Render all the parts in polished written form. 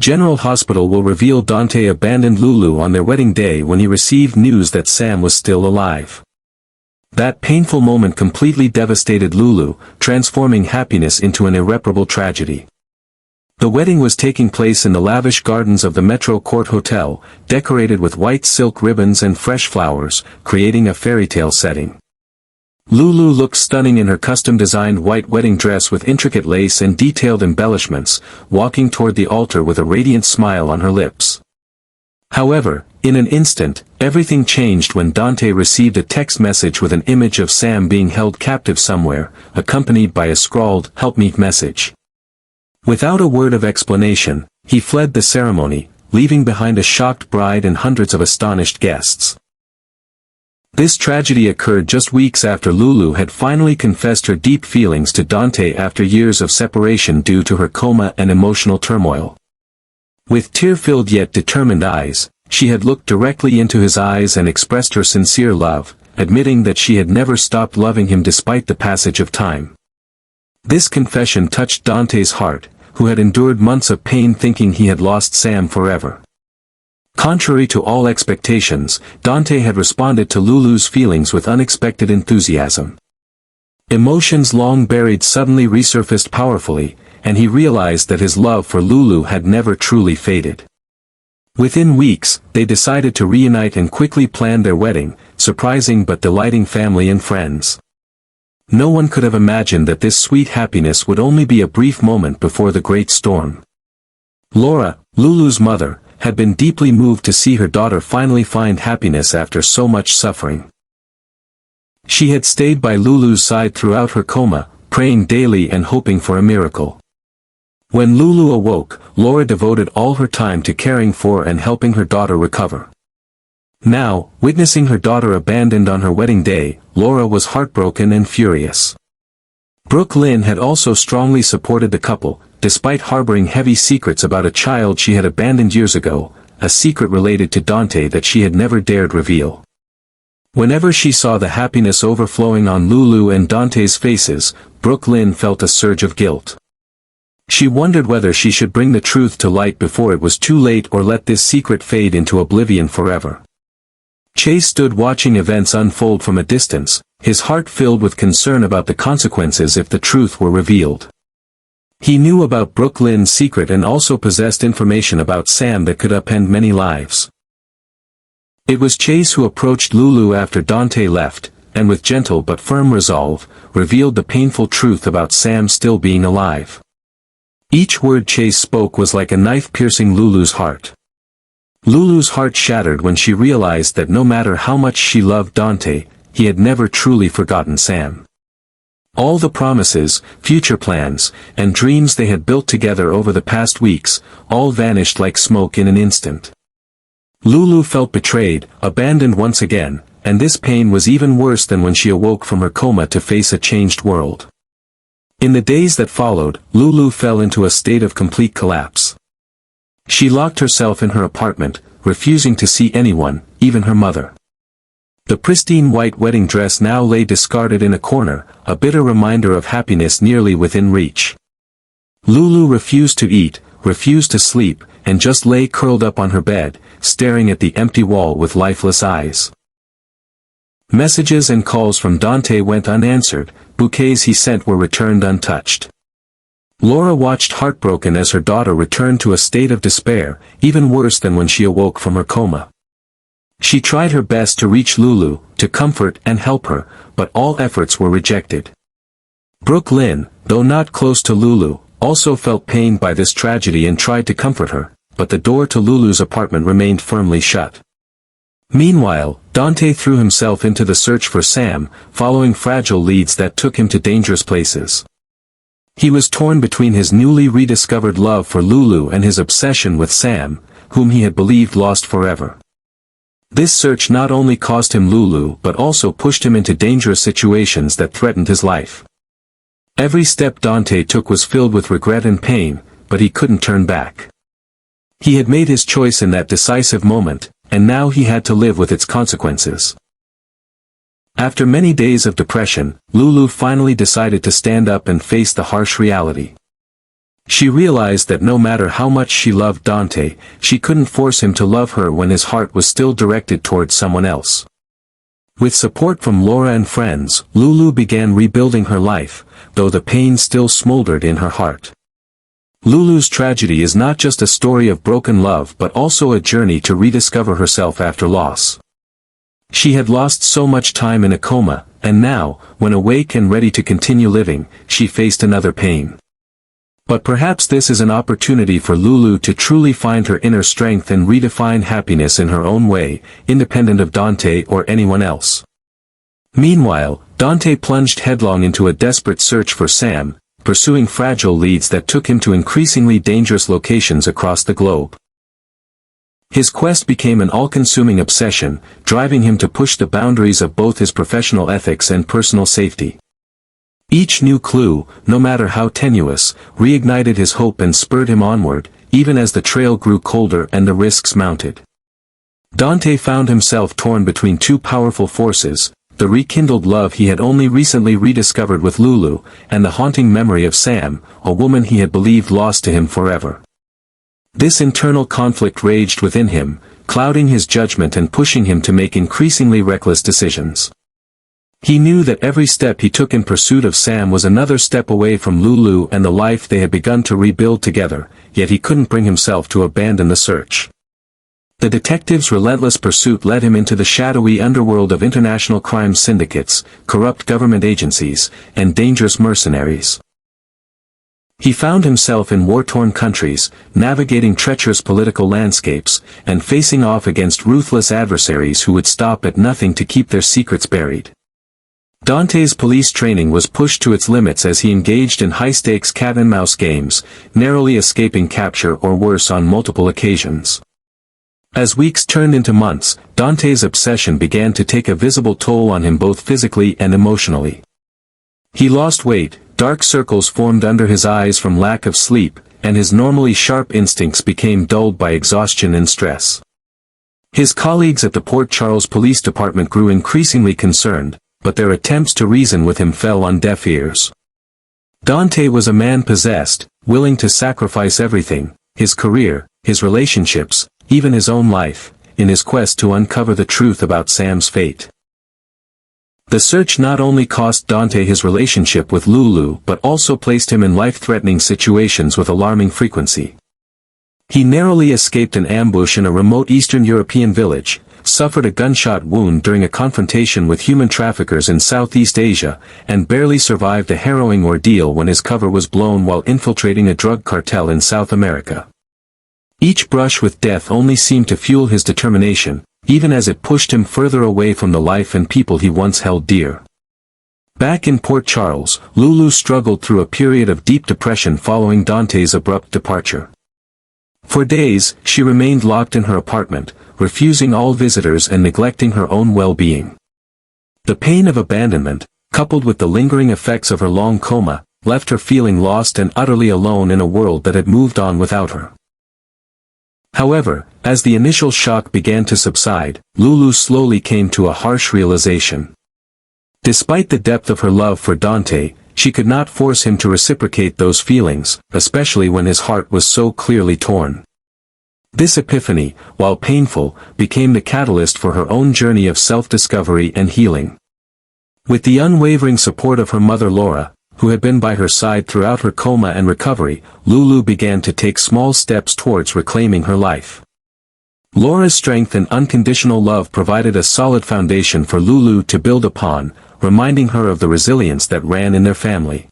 General Hospital will reveal Dante abandoned Lulu on their wedding day when he received news that Sam was still alive. That painful moment completely devastated Lulu, transforming happiness into an irreparable tragedy. The wedding was taking place in the lavish gardens of the Metro Court Hotel, decorated with white silk ribbons and fresh flowers, creating a fairy tale setting. Lulu looked stunning in her custom-designed white wedding dress with intricate lace and detailed embellishments, walking toward the altar with a radiant smile on her lips. However, in an instant, everything changed when Dante received a text message with an image of Sam being held captive somewhere, accompanied by a scrawled, "Help me" message. Without a word of explanation, he fled the ceremony, leaving behind a shocked bride and hundreds of astonished guests. This tragedy occurred just weeks after Lulu had finally confessed her deep feelings to Dante after years of separation due to her coma and emotional turmoil. With tear-filled yet determined eyes, she had looked directly into his eyes and expressed her sincere love, admitting that she had never stopped loving him despite the passage of time. This confession touched Dante's heart, who had endured months of pain thinking he had lost Sam forever. Contrary to all expectations, Dante had responded to Lulu's feelings with unexpected enthusiasm. Emotions long buried suddenly resurfaced powerfully, and he realized that his love for Lulu had never truly faded. Within weeks, they decided to reunite and quickly planned their wedding, surprising but delighting family and friends. No one could have imagined that this sweet happiness would only be a brief moment before the great storm. Laura, Lulu's mother, had been deeply moved to see her daughter finally find happiness after so much suffering. She had stayed by Lulu's side throughout her coma, praying daily and hoping for a miracle. When Lulu awoke, Laura devoted all her time to caring for and helping her daughter recover. Now, witnessing her daughter abandoned on her wedding day, Laura was heartbroken and furious. Brooke Lynn had also strongly supported the couple, despite harboring heavy secrets about a child she had abandoned years ago, a secret related to Dante that she had never dared reveal. Whenever she saw the happiness overflowing on Lulu and Dante's faces, Brooke Lynn felt a surge of guilt. She wondered whether she should bring the truth to light before it was too late or let this secret fade into oblivion forever. Chase stood watching events unfold from a distance, his heart filled with concern about the consequences if the truth were revealed. He knew about Brooke Lynn's secret and also possessed information about Sam that could upend many lives. It was Chase who approached Lulu after Dante left, and with gentle but firm resolve, revealed the painful truth about Sam still being alive. Each word Chase spoke was like a knife piercing Lulu's heart. Lulu's heart shattered when she realized that no matter how much she loved Dante, he had never truly forgotten Sam. All the promises, future plans, and dreams they had built together over the past weeks, all vanished like smoke in an instant. Lulu felt betrayed, abandoned once again, and this pain was even worse than when she awoke from her coma to face a changed world. In the days that followed, Lulu fell into a state of complete collapse. She locked herself in her apartment, refusing to see anyone, even her mother. The pristine white wedding dress now lay discarded in a corner, a bitter reminder of happiness nearly within reach. Lulu refused to eat, refused to sleep, and just lay curled up on her bed, staring at the empty wall with lifeless eyes. Messages and calls from Dante went unanswered, bouquets he sent were returned untouched. Laura watched heartbroken as her daughter returned to a state of despair, even worse than when she awoke from her coma. She tried her best to reach Lulu, to comfort and help her, but all efforts were rejected. Brooke Lynn, though not close to Lulu, also felt pained by this tragedy and tried to comfort her, but the door to Lulu's apartment remained firmly shut. Meanwhile, Dante threw himself into the search for Sam, following fragile leads that took him to dangerous places. He was torn between his newly rediscovered love for Lulu and his obsession with Sam, whom he had believed lost forever. This search not only cost him Lulu but also pushed him into dangerous situations that threatened his life. Every step Dante took was filled with regret and pain, but he couldn't turn back. He had made his choice in that decisive moment, and now he had to live with its consequences. After many days of depression, Lulu finally decided to stand up and face the harsh reality. She realized that no matter how much she loved Dante, she couldn't force him to love her when his heart was still directed towards someone else. With support from Laura and friends, Lulu began rebuilding her life, though the pain still smoldered in her heart. Lulu's tragedy is not just a story of broken love but also a journey to rediscover herself after loss. She had lost so much time in a coma, and now, when awake and ready to continue living, she faced another pain. But perhaps this is an opportunity for Lulu to truly find her inner strength and redefine happiness in her own way, independent of Dante or anyone else. Meanwhile, Dante plunged headlong into a desperate search for Sam, pursuing fragile leads that took him to increasingly dangerous locations across the globe. His quest became an all-consuming obsession, driving him to push the boundaries of both his professional ethics and personal safety. Each new clue, no matter how tenuous, reignited his hope and spurred him onward, even as the trail grew colder and the risks mounted. Dante found himself torn between two powerful forces: the rekindled love he had only recently rediscovered with Lulu, and the haunting memory of Sam, a woman he had believed lost to him forever. This internal conflict raged within him, clouding his judgment and pushing him to make increasingly reckless decisions. He knew that every step he took in pursuit of Sam was another step away from Lulu and the life they had begun to rebuild together, yet he couldn't bring himself to abandon the search. The detective's relentless pursuit led him into the shadowy underworld of international crime syndicates, corrupt government agencies, and dangerous mercenaries. He found himself in war-torn countries, navigating treacherous political landscapes, and facing off against ruthless adversaries who would stop at nothing to keep their secrets buried. Dante's police training was pushed to its limits as he engaged in high-stakes cat-and-mouse games, narrowly escaping capture or worse on multiple occasions. As weeks turned into months, Dante's obsession began to take a visible toll on him both physically and emotionally. He lost weight, dark circles formed under his eyes from lack of sleep, and his normally sharp instincts became dulled by exhaustion and stress. His colleagues at the Port Charles Police Department grew increasingly concerned, but their attempts to reason with him fell on deaf ears. Dante was a man possessed, willing to sacrifice everything, his career, his relationships, even his own life, in his quest to uncover the truth about Sam's fate. The search not only cost Dante his relationship with Lulu but also placed him in life-threatening situations with alarming frequency. He narrowly escaped an ambush in a remote Eastern European village, suffered a gunshot wound during a confrontation with human traffickers in Southeast Asia, and barely survived a harrowing ordeal when his cover was blown while infiltrating a drug cartel in South America. Each brush with death only seemed to fuel his determination, even as it pushed him further away from the life and people he once held dear. Back in Port Charles, Lulu struggled through a period of deep depression following Dante's abrupt departure. For days, she remained locked in her apartment, refusing all visitors and neglecting her own well-being. The pain of abandonment, coupled with the lingering effects of her long coma, left her feeling lost and utterly alone in a world that had moved on without her. However, as the initial shock began to subside, Lulu slowly came to a harsh realization. Despite the depth of her love for Dante, she could not force him to reciprocate those feelings, especially when his heart was so clearly torn. This epiphany, while painful, became the catalyst for her own journey of self-discovery and healing. With the unwavering support of her mother Laura, who had been by her side throughout her coma and recovery, Lulu began to take small steps towards reclaiming her life. Laura's strength and unconditional love provided a solid foundation for Lulu to build upon, reminding her of the resilience that ran in their family.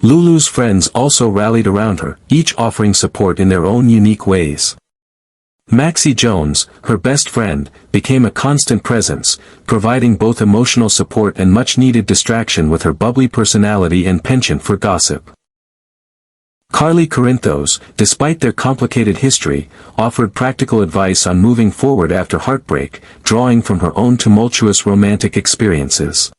Lulu's friends also rallied around her, each offering support in their own unique ways. Maxie Jones, her best friend, became a constant presence, providing both emotional support and much-needed distraction with her bubbly personality and penchant for gossip. Carly Corinthos, despite their complicated history, offered practical advice on moving forward after heartbreak, drawing from her own tumultuous romantic experiences.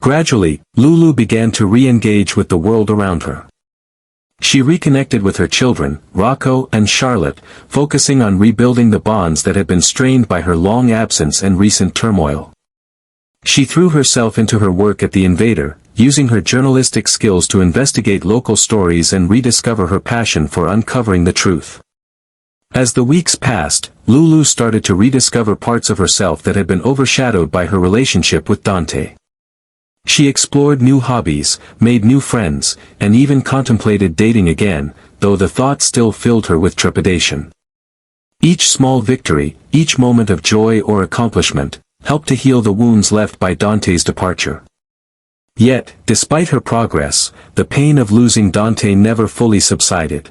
Gradually, Lulu began to re-engage with the world around her. She reconnected with her children, Rocco and Charlotte, focusing on rebuilding the bonds that had been strained by her long absence and recent turmoil. She threw herself into her work at The Invader, using her journalistic skills to investigate local stories and rediscover her passion for uncovering the truth. As the weeks passed, Lulu started to rediscover parts of herself that had been overshadowed by her relationship with Dante. She explored new hobbies, made new friends, and even contemplated dating again, though the thought still filled her with trepidation. Each small victory, each moment of joy or accomplishment, helped to heal the wounds left by Dante's departure. Yet, despite her progress, the pain of losing Dante never fully subsided.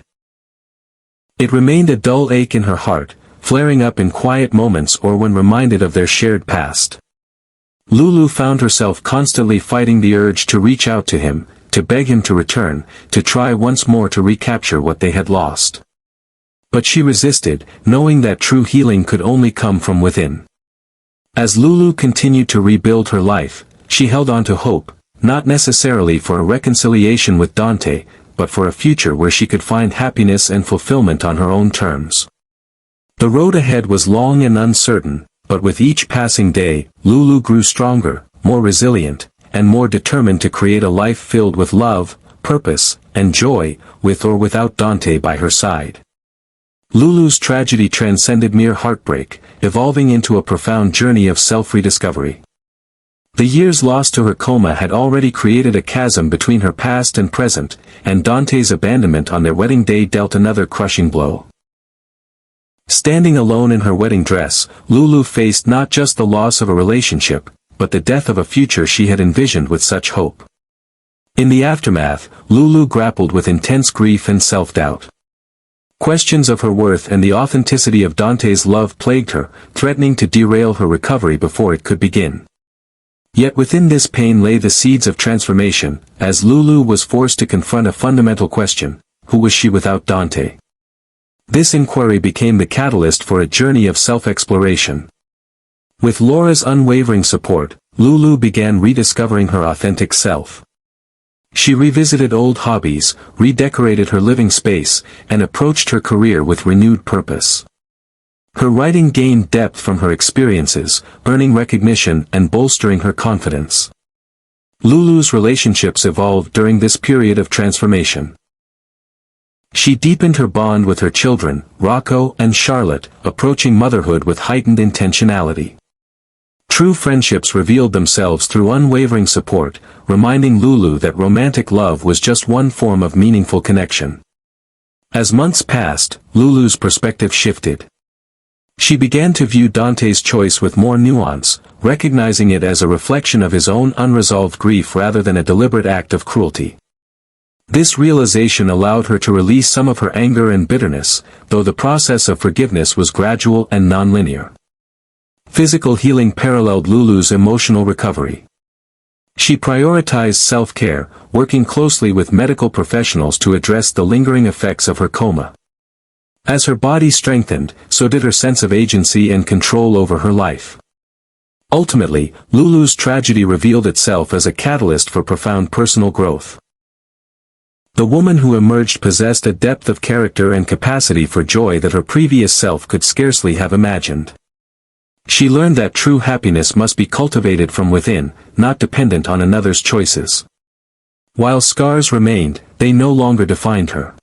It remained a dull ache in her heart, flaring up in quiet moments or when reminded of their shared past. Lulu found herself constantly fighting the urge to reach out to him, to beg him to return, to try once more to recapture what they had lost. But she resisted, knowing that true healing could only come from within. As Lulu continued to rebuild her life, she held on to hope, not necessarily for a reconciliation with Dante, but for a future where she could find happiness and fulfillment on her own terms. The road ahead was long and uncertain, but with each passing day, Lulu grew stronger, more resilient, and more determined to create a life filled with love, purpose, and joy, with or without Dante by her side. Lulu's tragedy transcended mere heartbreak, evolving into a profound journey of self-rediscovery. The years lost to her coma had already created a chasm between her past and present, and Dante's abandonment on their wedding day dealt another crushing blow. Standing alone in her wedding dress, Lulu faced not just the loss of a relationship, but the death of a future she had envisioned with such hope. In the aftermath, Lulu grappled with intense grief and self-doubt. Questions of her worth and the authenticity of Dante's love plagued her, threatening to derail her recovery before it could begin. Yet within this pain lay the seeds of transformation, as Lulu was forced to confront a fundamental question: who was she without Dante? This inquiry became the catalyst for a journey of self-exploration. With Laura's unwavering support, Lulu began rediscovering her authentic self. She revisited old hobbies, redecorated her living space, and approached her career with renewed purpose. Her writing gained depth from her experiences, earning recognition and bolstering her confidence. Lulu's relationships evolved during this period of transformation. She deepened her bond with her children, Rocco and Charlotte, approaching motherhood with heightened intentionality. True friendships revealed themselves through unwavering support, reminding Lulu that romantic love was just one form of meaningful connection. As months passed, Lulu's perspective shifted. She began to view Dante's choice with more nuance, recognizing it as a reflection of his own unresolved grief rather than a deliberate act of cruelty. This realization allowed her to release some of her anger and bitterness, though the process of forgiveness was gradual and non-linear. Physical healing paralleled Lulu's emotional recovery. She prioritized self-care, working closely with medical professionals to address the lingering effects of her coma. As her body strengthened, so did her sense of agency and control over her life. Ultimately, Lulu's tragedy revealed itself as a catalyst for profound personal growth. The woman who emerged possessed a depth of character and capacity for joy that her previous self could scarcely have imagined. She learned that true happiness must be cultivated from within, not dependent on another's choices. While scars remained, they no longer defined her.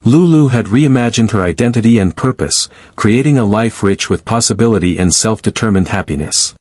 Lulu had reimagined her identity and purpose, creating a life rich with possibility and self-determined happiness.